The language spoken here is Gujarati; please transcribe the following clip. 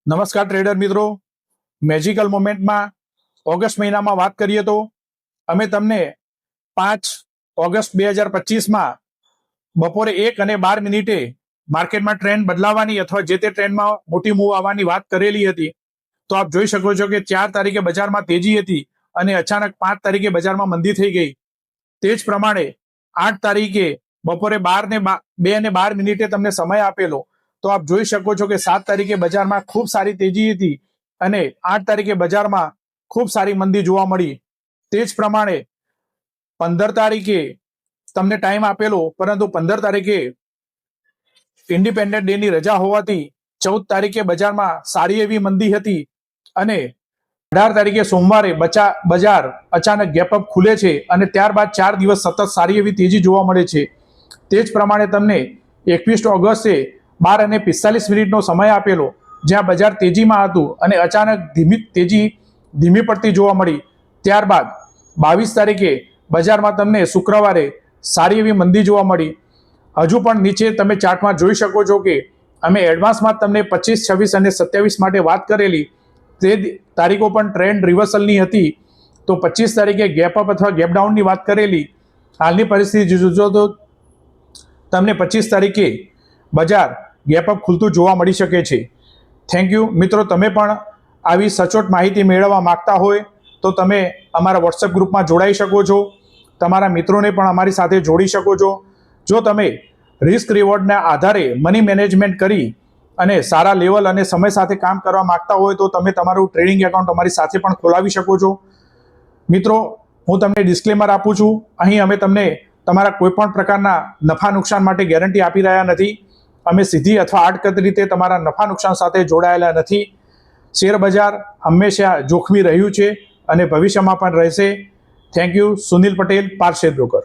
નમસ્કાર ટ્રેડર મિત્રો, મેજિકલ મોમેન્ટમાં ઓગસ્ટ મહિનામાં વાત કરીએ તો અમે તમને 5 ઓગસ્ટ 2025માં બપોરે 1 અને 12 મિનિટે માર્કેટમાં ટ્રેન્ડ બદલાવાની અથવા જે તે ટ્રેન્ડમાં મોટી મૂવ આવવાની વાત કરેલી હતી. તો આપ જોઈ શકો છો કે 4 તારીખે બજારમાં તેજી હતી અને અચાનક 5 તારીખે બજારમાં મંદી થઈ ગઈ. તે જ પ્રમાણે 8 તારીખે બપોરે 2 અને 12 મિનિટે તમને સમય આપેલો, તો આપ જોઈ શકો છો કે 7 તારીખે બજારમાં ખૂબ સારી તેજી હતી અને 8 તારીખે બજારમાં ખૂબ સારી મંદી જોવા મળી. તે જ પ્રમાણે 15 તારીખે તમને ટાઈમ આપેલો, પરંતુ 15 તારીખે ઇન્ડિપેન્ડન્ટ ડે ની રજા હોવાથી 14 તારીખે બજારમાં સારી એવી મંદી હતી અને 18 તારીખે સોમવારે બજાર અચાનક ગેપઅપ ખુલે છે અને ત્યારબાદ 4 દિવસ સતત સારી એવી તેજી જોવા મળે છે. તે જ પ્રમાણે તમને 21 ઓગસ્ટે 12 અને 45 મિનિટનો સમય આપેલો, જ્યાં બજાર તેજીમાં હતું અને અચાનક તેજી ધીમી પડતી જોવા મળી. ત્યારબાદ 22 તારીખે બજારમાં તમને શુક્રવારે સારી એવી મંદી જોવા મળી. હજુ પણ નીચે તમે ચાર્ટમાં જોઈ શકો છો કે અમે એડવાન્સમાં તમને 25, 26 અને 27 માટે વાત કરેલી. તે તારીખો પણ ટ્રેન્ડ રિવર્સલની હતી. તો 25 તારીખે ગેપઅપ અથવા ગેપડાઉનની વાત કરેલી. હાલની પરિસ્થિતિ જોજો તો તમને 25 તારીખે બજાર ગેપઅપ ખુલતું જોવા મળી શકે છે. થેન્ક યુ મિત્રો. તમે પણ આવી સચોટ માહિતી મેળવવા માંગતા હોય તો તમે અમારા વોટ્સએપ ગ્રુપમાં જોડાઈ શકો છો. તમારા મિત્રોને પણ અમારી સાથે જોડી શકો છો. જો તમે રિસ્ક રિવોર્ડના આધારે મની મેનેજમેન્ટ કરી અને સારા લેવલ અને સમય સાથે કામ કરવા માંગતા હોય તો તમે તમારું ટ્રેડિંગ એકાઉન્ટ અમારી સાથે પણ ખોલાવી શકો છો. મિત્રો, હું તમને ડિસ્ક્લેમર આપું છું, અહીં અમે તમને તમારા કોઈ પણ પ્રકારના નફા નુકસાન માટે ગેરંટી આપી રહ્યા નથી. અમે સીધી અથવા આડકત રીતે તમારા નફા નુકસાન સાથે જોડાયેલા નથી. શેર બજાર હંમેશા જોખમી રહ્યું છે અને ભવિષ્યમાં પણ રહેશે. Thank you. Sunil Patel, park share broker.